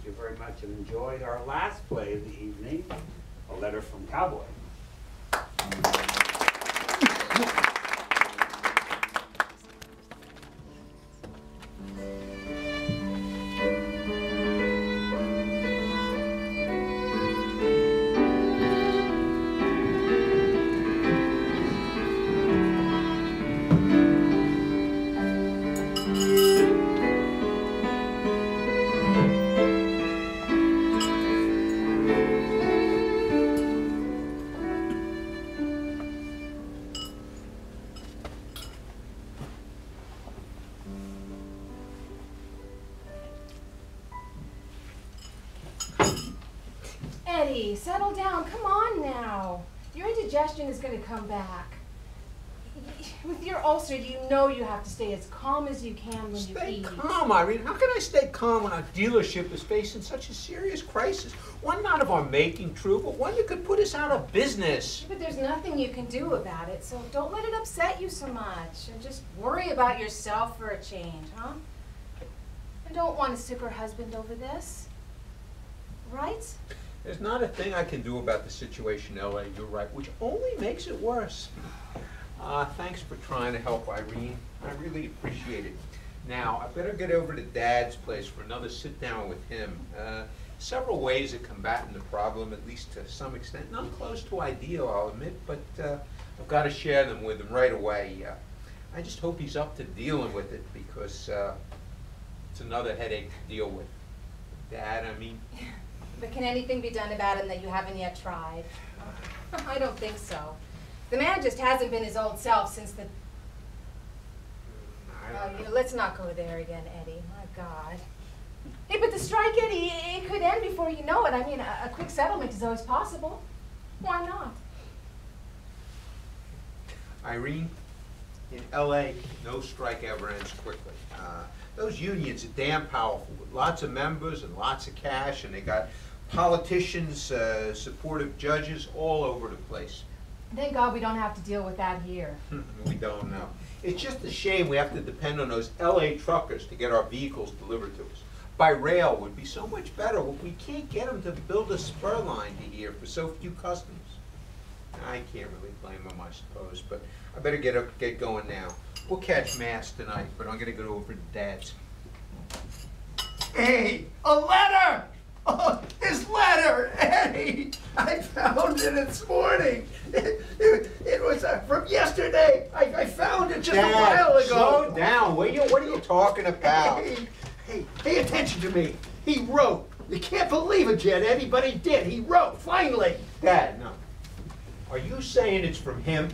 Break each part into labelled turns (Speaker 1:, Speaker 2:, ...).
Speaker 1: you very much and enjoy our last play of the evening, A Letter from Cowboy.
Speaker 2: Eddie, settle down. Come on now. Your indigestion is going to come back. With your ulcer, you know you have to stay as calm as you can when you eat.
Speaker 3: Stay calm, Irene. How can I stay calm when our dealership is facing such a serious crisis? One not of our making, true, but one that could put us out of business.
Speaker 2: But there's nothing you can do about it, so don't let it upset you so much. And just worry about yourself for a change, huh? I don't want to sick her husband over this. Right?
Speaker 3: There's not a thing I can do about the situation in L.A., you're right, which only makes it worse. Thanks for trying to help, Irene. I really appreciate it. Now, I better get over to Dad's place for another sit-down with him. Several ways of combating the problem, at least to some extent. Not close to ideal, I'll admit, but I've got to share them with him right away. I just hope he's up to dealing with it, because it's another headache to deal with. Dad, I mean.
Speaker 2: But can anything be done about him that you haven't yet tried? I don't think so. The man just hasn't been his old self since the... let's not go there again, Eddie. My God. Hey, but the strike, Eddie, it could end before you know it. I mean, a quick settlement is always possible. Why not?
Speaker 3: Irene, in L.A., no strike ever ends quickly. Those unions are damn powerful, with lots of members and lots of cash, and they got politicians, supportive judges all over the place.
Speaker 2: Thank God we don't have to deal with that here.
Speaker 3: We don't know. It's just a shame we have to depend on those L.A. truckers to get our vehicles delivered to us. By rail would be so much better, but we can't get them to build a spur line to here for so few customers. I can't really blame them, I suppose, but I better get going now. We'll catch Mass tonight, but I'm going to go over to Dad's.
Speaker 4: Hey, a letter! Oh, his letter! Hey, I found it this morning. It was from yesterday. I found it just a while ago.
Speaker 3: Slow down, will you? What are you talking about?
Speaker 4: Hey, pay attention to me. He wrote. You can't believe it, Jed. Anybody did. He wrote, finally.
Speaker 3: Dad, no. Are you saying it's from him?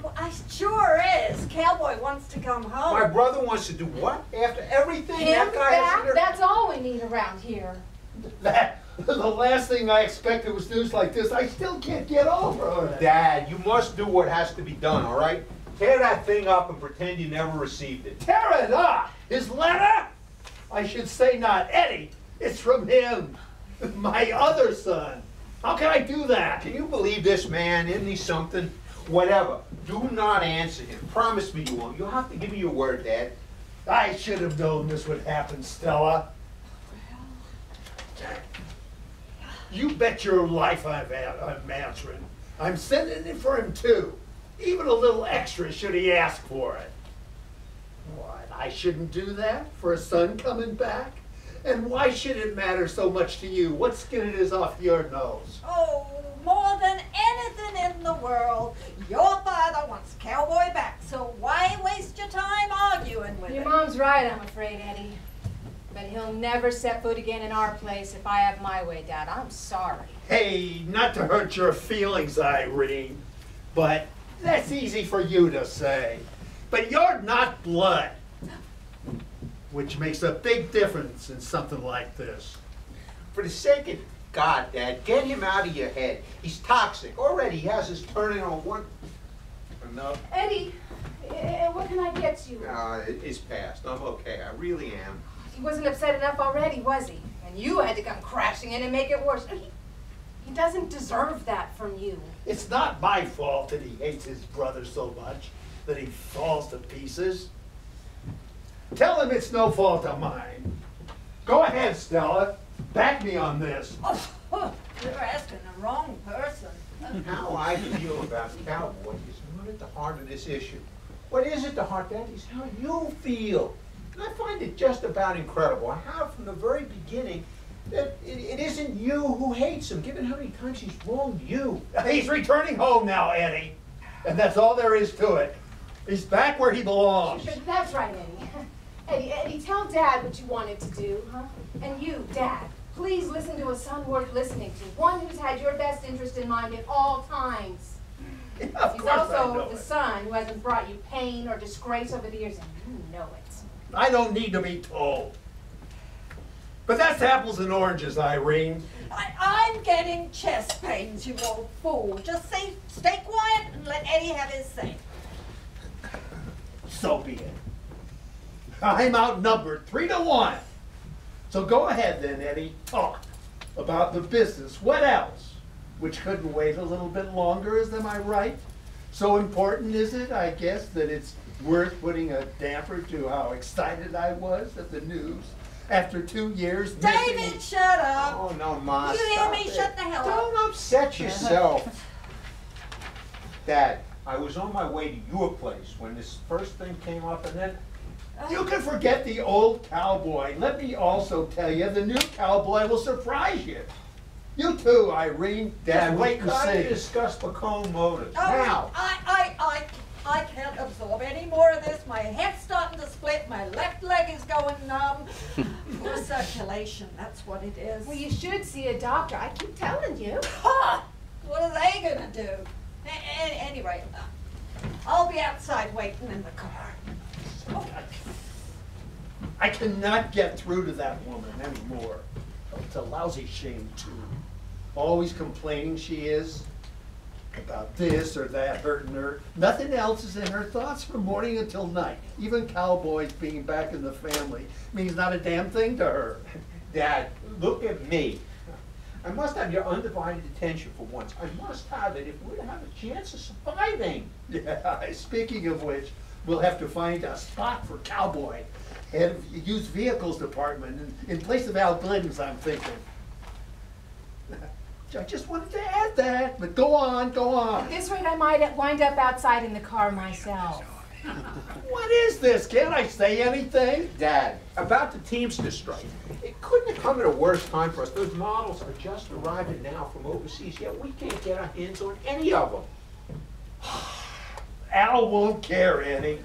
Speaker 5: Well, I sure is. Cowboy wants to come home.
Speaker 3: My brother wants to do what? After everything
Speaker 2: Him
Speaker 3: that guy has
Speaker 2: back? That's all we need around here.
Speaker 4: The last thing I expected was news like this. I still can't get over it.
Speaker 3: Dad, you must do what has to be done, all right? Tear that thing up and pretend you never received it.
Speaker 4: Tear it up! His letter? I should say not Eddie. It's from him. My other son. How can I do that?
Speaker 3: Can you believe this man? Isn't he something? Whatever. Do not answer him. Promise me you won't. You'll have to give me your word, Dad.
Speaker 4: I should have known this would happen, Stella. You bet your life I'm answering. I'm sending it for him too. Even a little extra should he ask for it. What, I shouldn't do that for a son coming back? And why should it matter so much to you? What skin it is off your nose?
Speaker 5: Oh, more than anything in the world, your father wants Cowboy back, so why waste your time arguing with him?
Speaker 2: Your mom's right, I'm afraid, Eddie. But he'll never set foot again in our place if I have my way, Dad. I'm sorry.
Speaker 4: Hey, not to hurt your feelings, Irene, but that's easy for you to say. But you're not blood, which makes a big difference in something like this.
Speaker 3: For the sake of God, Dad, get him out of your head. He's toxic. Already he has us turning on one... Enough.
Speaker 2: Eddie, what can I get you?
Speaker 3: It's past. I'm okay. I really am.
Speaker 2: He wasn't upset enough already, was he? And you had to come crashing in and make it worse. He doesn't deserve that from you.
Speaker 4: It's not my fault that he hates his brother so much that he falls to pieces. Tell him it's no fault of mine. Go ahead, Stella. back me on this.
Speaker 5: Oh, you're asking the wrong person.
Speaker 3: How I feel about Cowboy is not at the heart of this issue. What is at the heart, Dad, is how you feel. And I find it just about incredible how from the very beginning that it isn't you who hates him, given how many times he's wronged you.
Speaker 4: He's returning home now, Eddie. And that's all there is to it. He's back where he belongs.
Speaker 2: That's right, Eddie. Eddie, tell Dad what you wanted to do, huh? And you, Dad, please listen to a son worth listening to, one who's had your best interest in mind at all times.
Speaker 4: Yeah, of
Speaker 2: He's
Speaker 4: course I
Speaker 2: also
Speaker 4: know
Speaker 2: the
Speaker 4: it.
Speaker 2: son who hasn't brought you pain or disgrace over the years, and you know it.
Speaker 4: I don't need to be told. But that's apples and oranges, Irene.
Speaker 5: I'm getting chest pains, you old fool. Just stay quiet and let Eddie have his say.
Speaker 4: So be it. I'm outnumbered 3-1. So go ahead then, Eddie. Talk about the business. What else? Which couldn't wait a little bit longer, am I right? So important is it, I guess, that it's worth putting a damper to how excited I was at the news after 2 years missing.
Speaker 5: David, shut up.
Speaker 3: Oh, no, Ma,
Speaker 5: You hear
Speaker 3: stop
Speaker 5: me?
Speaker 3: it.
Speaker 5: Shut the hell up.
Speaker 3: Don't upset yourself. Dad, I was on my way to your place when this first thing came up, and then
Speaker 4: You can forget the old Cowboy. Let me also tell you, the new Cowboy will surprise you. You too, Irene.
Speaker 3: Dad,
Speaker 4: Just wait and
Speaker 3: got to
Speaker 4: see.
Speaker 3: discuss Pacone Motors.
Speaker 5: Oh,
Speaker 3: Now.
Speaker 5: I can't absorb any more of this. My head's starting to split. My left leg is going numb. Poor circulation, that's what it is.
Speaker 2: Well, you should see a doctor. I keep telling you.
Speaker 5: Ha! What are they gonna do? Anyway, I'll be outside waiting in the car. Oh.
Speaker 4: I cannot get through to that woman anymore. It's a lousy shame, too. Always complaining she is about this or that hurting her. Nothing else is in her thoughts from morning until night. Even Cowboys being back in the family means not a damn thing to her.
Speaker 3: Dad, look at me. I must have your undivided attention for once. I must have it if we're to have a chance of surviving.
Speaker 4: Yeah, speaking of which, we'll have to find a spot for Cowboy. Head of the used vehicles department in place of Al Glidden's, I'm thinking. I just wanted to add that, but go on, go on.
Speaker 2: At this rate, I might wind up outside in the car myself.
Speaker 4: What is this? Can't I say anything?
Speaker 3: Dad, about the Teamster strike. It couldn't have come at a worse time for us. Those models are just arriving now from overseas, yet we can't get our hands on any of them.
Speaker 4: Al won't care, Eddie.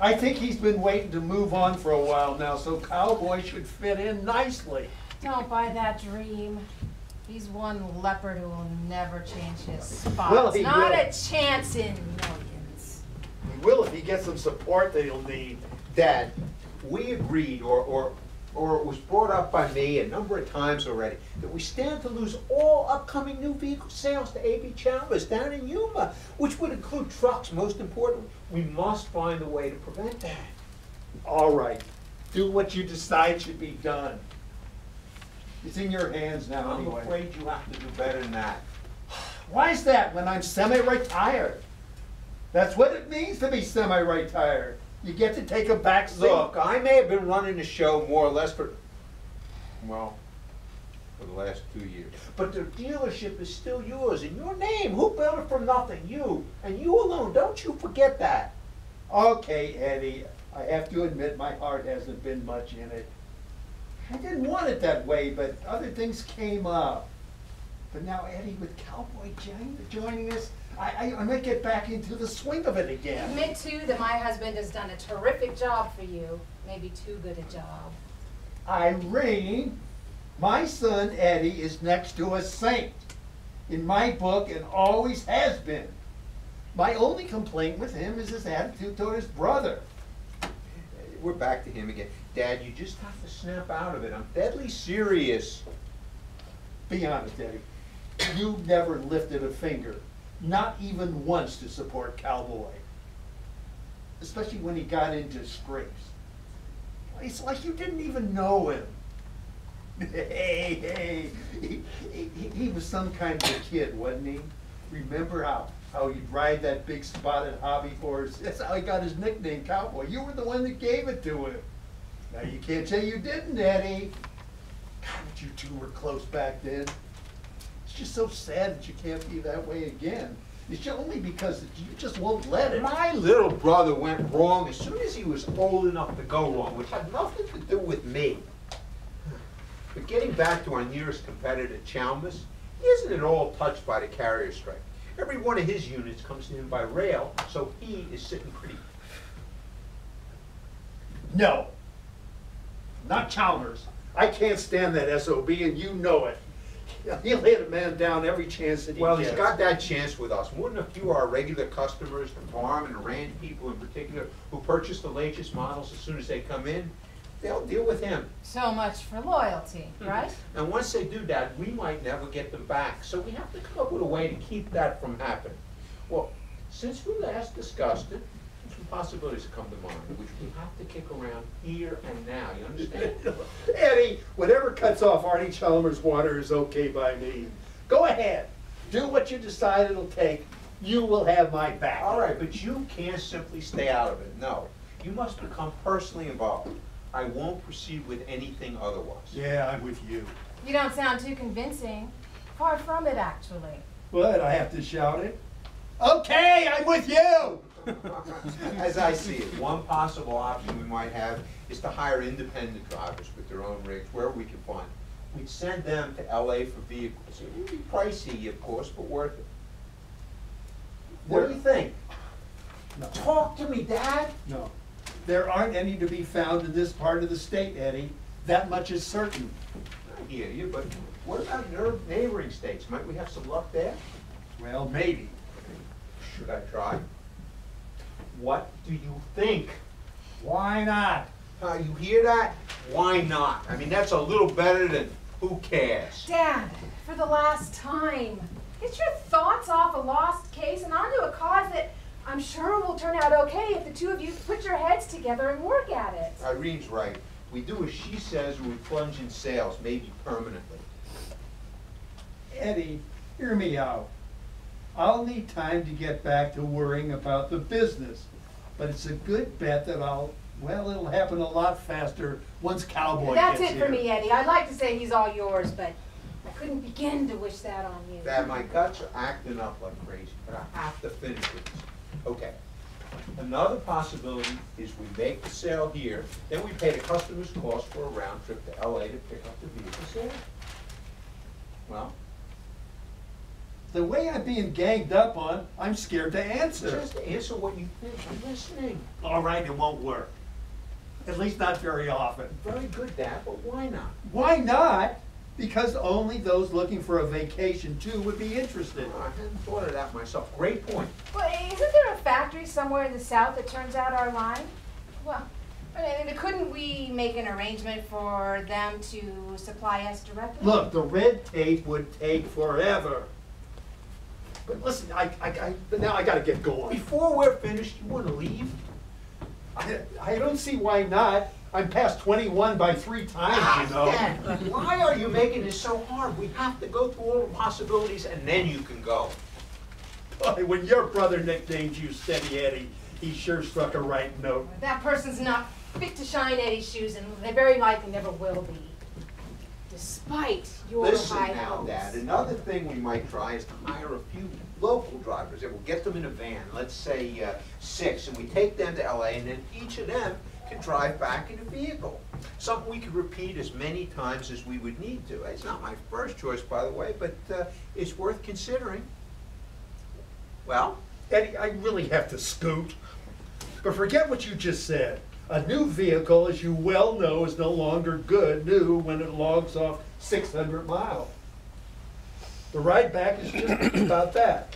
Speaker 4: I think he's been waiting to move on for a while now, so Cowboy should fit in nicely.
Speaker 2: Don't buy that dream. He's one leopard who will never change his spots.
Speaker 4: Well, he
Speaker 2: Not
Speaker 4: will.
Speaker 2: a chance in millions.
Speaker 4: He will if he gets some support that he'll need.
Speaker 3: Dad, we agreed, or it was brought up by me a number of times already, that we stand to lose all upcoming new vehicle sales to A.B. Chalmers down in Yuma, which would include trucks, most importantly. We must find a way to prevent that.
Speaker 4: All right, do what you decide should be done. It's in your hands now
Speaker 3: I'm
Speaker 4: anyway.
Speaker 3: afraid you have to do better than that.
Speaker 4: Why is that when I'm semi-retired? That's what it means to be semi-retired. You get to take a back seat.
Speaker 3: Look, I may have been running the show more or less for the last 2 years. But the dealership is still yours, in your name. Who built it from nothing? You. And you alone. Don't you forget that.
Speaker 4: Okay, Eddie, I have to admit my heart hasn't been much in it. I didn't want it that way, but other things came up. But now, Eddie, with Cowboy joining us, I might get back into the swing of it again.
Speaker 2: Admit, too, that my husband has done a terrific job for you. Maybe too good a job.
Speaker 4: Irene, my son Eddie is next to a saint in my book and always has been. My only complaint with him is his attitude toward his brother.
Speaker 3: We're back to him again. Dad, you just have to snap out of it. I'm deadly serious.
Speaker 4: Be honest, Eddie. You never lifted a finger, not even once, to support Cowboy. Especially when he got into scrapes. It's like you didn't even know him. Hey, he was some kind of a kid, wasn't he? Remember how he'd ride that big spotted hobby horse? That's how he got his nickname, Cowboy. You were the one that gave it to him. Now you can't say you didn't, Eddie. God, that you two were close back then. It's just so sad that you can't be that way again. It's only because you just won't let it.
Speaker 3: My little brother went wrong as soon as he was old enough to go wrong, which had nothing to do with me. But getting back to our nearest competitor, Chalmers, he isn't at all touched by the carrier strike. Every one of his units comes to him by rail, so he is sitting pretty.
Speaker 4: No, not Chalmers. I can't stand that SOB, and you know it. He'll hit a man down every chance that he
Speaker 3: Well,
Speaker 4: gets.
Speaker 3: he's got that chance with us. More than a few of our regular customers, the farm and the ranch people in particular, who purchase the latest models as soon as they come in, they'll deal with him.
Speaker 2: So much for loyalty, right?
Speaker 3: And once they do that, we might never get them back. So we have to come up with a way to keep that from happening. Well, since we last discussed it, some possibilities have come to mind, which we have to kick around here and now. You understand?
Speaker 4: Eddie, whatever cuts off Artie Chalmers' water is okay by me. Go ahead. Do what you decide it'll take. You will have my back.
Speaker 3: All right, but you can't simply stay out of it. No. You must become personally involved. I won't proceed with anything otherwise.
Speaker 4: Yeah, I'm with you.
Speaker 2: You don't sound too convincing. Far from it, actually.
Speaker 4: What, I have to shout it? Okay, I'm with you!
Speaker 3: As I see it, one possible option we might have is to hire independent drivers with their own rigs, wherever we can find them. We'd send them to LA for vehicles. It would be pricey, of course, but worth it. What do you think?
Speaker 4: No.
Speaker 3: Talk to me, Dad.
Speaker 4: No. There aren't any to be found in this part of the state, Eddie. That much is certain.
Speaker 3: I hear you, but what about neighboring states? Might we have some luck there?
Speaker 4: Well, maybe.
Speaker 3: Should I try? What do you think?
Speaker 4: Why not?
Speaker 3: You hear that? Why not? I mean, that's a little better than who cares.
Speaker 2: Dad, for the last time, get your thoughts off a lost case and onto a cause that I'm sure will turn out okay if the two of you put your heads together and work at it.
Speaker 3: Irene's right. We do as she says, or we plunge in sales, maybe permanently.
Speaker 4: Eddie, hear me out. I'll need time to get back to worrying about the business, but it's a good bet that it'll happen a lot faster once Cowboy
Speaker 2: That's
Speaker 4: gets
Speaker 2: it
Speaker 4: here.
Speaker 2: for me, Eddie. I'd like to say he's all yours, but I couldn't begin to wish that on you.
Speaker 3: Dad, my guts are acting up like crazy, but I have to finish with this. Okay. Another possibility is we make the sale here, then we pay the customer's cost for a round trip to LA to pick up the vehicles there. Well,
Speaker 4: The way I'm being ganged up on, I'm scared to answer.
Speaker 3: just answer what you think. I'm listening.
Speaker 4: All right, it won't work. At least not very often.
Speaker 3: Very good, Dad, but why not?
Speaker 4: Why not? Because only those looking for a vacation too would be interested.
Speaker 3: I hadn't thought of that myself. Great point.
Speaker 2: Well, isn't there a factory somewhere in the South that turns out our line? Well, I mean, couldn't we make an arrangement for them to supply us directly?
Speaker 4: Look, the red tape would take forever. But listen, but now I gotta get going.
Speaker 3: Before we're finished, you want to leave?
Speaker 4: I don't see why not. I'm past 21 by 3 times, you know.
Speaker 3: Dad, why are you making this so hard? We have to go through all the possibilities and then you can go.
Speaker 4: Boy, when your brother nicknamed you Steady Eddie, he sure struck a right note.
Speaker 2: That person's not fit to shine Eddie's shoes, and they very likely never will be. Despite your
Speaker 3: Listen
Speaker 2: high
Speaker 3: now,
Speaker 2: hopes.
Speaker 3: Dad, another thing we might try is to hire a few local drivers. We'll get them in a van, let's say 6, and we take them to LA, and then each of them can drive back in a vehicle. Something we could repeat as many times as we would need to. It's not my first choice, by the way, but it's worth considering. Well?
Speaker 4: Eddie, I really have to scoot. But forget what you just said. A new vehicle, as you well know, is no longer good new when it logs off 600 miles. The ride back is just about that.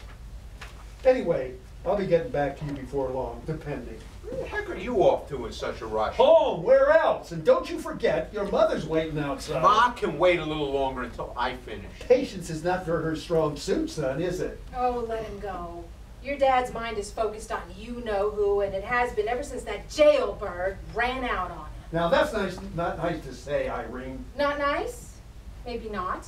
Speaker 4: Anyway, I'll be getting back to you before long, depending.
Speaker 3: Where the heck are you off to in such a rush?
Speaker 4: Home, where else? And don't you forget, your mother's waiting outside.
Speaker 3: Ma can wait a little longer until I finish.
Speaker 4: Patience is not for her strong suit, son, is it?
Speaker 2: Oh, let him go. Your dad's mind is focused on you-know-who, and it has been ever since that jailbird ran out on him.
Speaker 4: Now that's not nice to say, Irene.
Speaker 2: Not nice? Maybe not.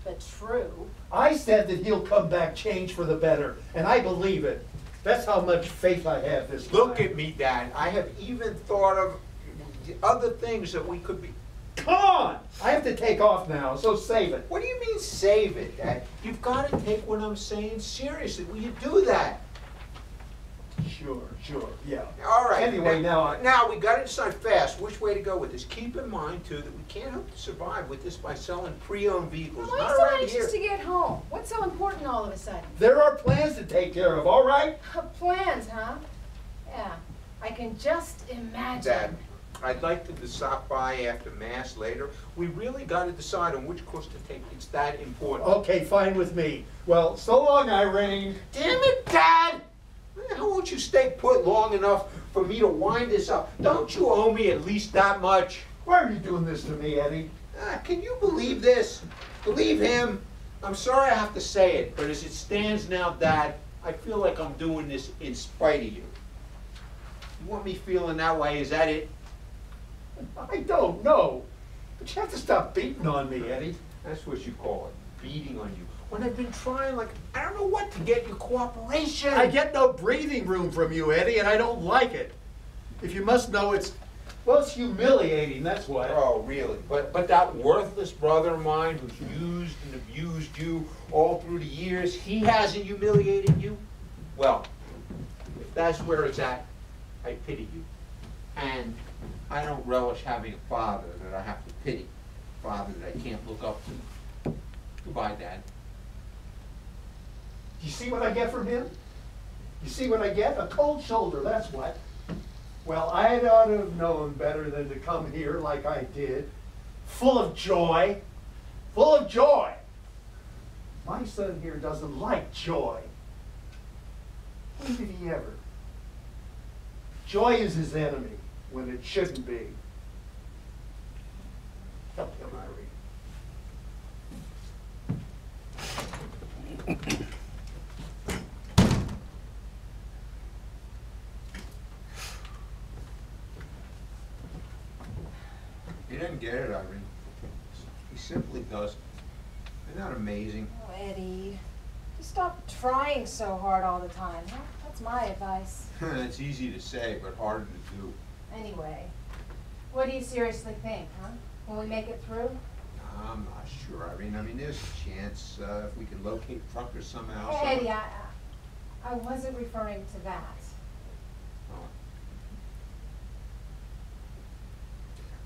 Speaker 2: But true.
Speaker 4: I said that he'll come back changed for the better, and I believe it. That's how much faith I have this time.
Speaker 3: Look at me, Dad. I have even thought of the other things that we could be.
Speaker 4: Come on! I have to take off now, so save it.
Speaker 3: What do you mean save it, Dad? You've got to take what I'm saying seriously. Will you do that?
Speaker 4: Sure, yeah.
Speaker 3: All right.
Speaker 4: Anyway,
Speaker 3: now we got to decide fast which way to go with this. Keep in mind too that we can't hope to survive with this by selling pre-owned vehicles.
Speaker 2: Why
Speaker 3: Not
Speaker 2: are you so
Speaker 3: around here.
Speaker 2: anxious to get home? What's so important all of a sudden?
Speaker 4: there are plans to take care of, all right?
Speaker 2: Plans, huh? Yeah, I can just imagine.
Speaker 3: Dad, I'd like to stop by after Mass later. We really got to decide on which course to take. It's that important.
Speaker 4: Okay, fine with me. Well, so long, Irene.
Speaker 3: Damn it, Dad! How won't you stay put long enough for me to wind this up? Don't you owe me at least that much?
Speaker 4: Why are you doing this to me, Eddie?
Speaker 3: Can you believe this? Believe him? I'm sorry I have to say it, but as it stands now, Dad, I feel like I'm doing this in spite of you. You want me feeling that way, is that it?
Speaker 4: I don't know. But you have to stop beating on me, Eddie.
Speaker 3: That's what you call it, beating on you. When I've been trying, like, I don't know what to get your cooperation.
Speaker 4: I get no breathing room from you, Eddie, and I don't like it. If you must know, it's humiliating, that's what.
Speaker 3: Oh, really? But that worthless brother of mine who's used and abused you all through the years, he hasn't humiliated you? Well, if that's where it's at, I pity you. And I don't relish having a father that I have to pity, a father that I can't look up to. Goodbye, Dad.
Speaker 4: You see what I get from him? You see what I get? A cold shoulder, that's what. Well, I ought to have known better than to come here like I did, full of joy. Full of joy. My son here doesn't like joy. When did he ever? Joy is his enemy when it shouldn't be. Help him, Irene.
Speaker 3: He doesn't get it, Irene. He simply doesn't. Isn't that amazing?
Speaker 2: Oh, Eddie, just stop trying so hard all the time, huh? That's my advice.
Speaker 3: It's easy to say, but harder to do.
Speaker 2: Anyway, what do you seriously think, huh? Will we make it through?
Speaker 3: I'm not sure, Irene. I mean, there's a chance if we can locate Trucker somehow.
Speaker 2: Hey, Eddie, I wasn't referring to that.
Speaker 3: Oh.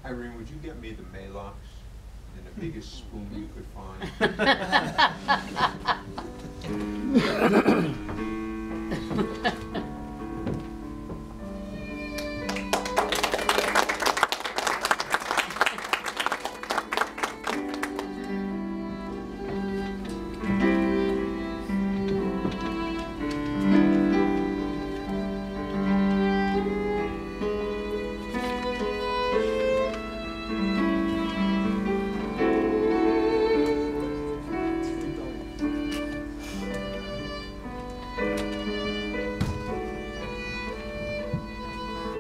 Speaker 3: Irene, would you get me the Maalox and the biggest spoon you could find?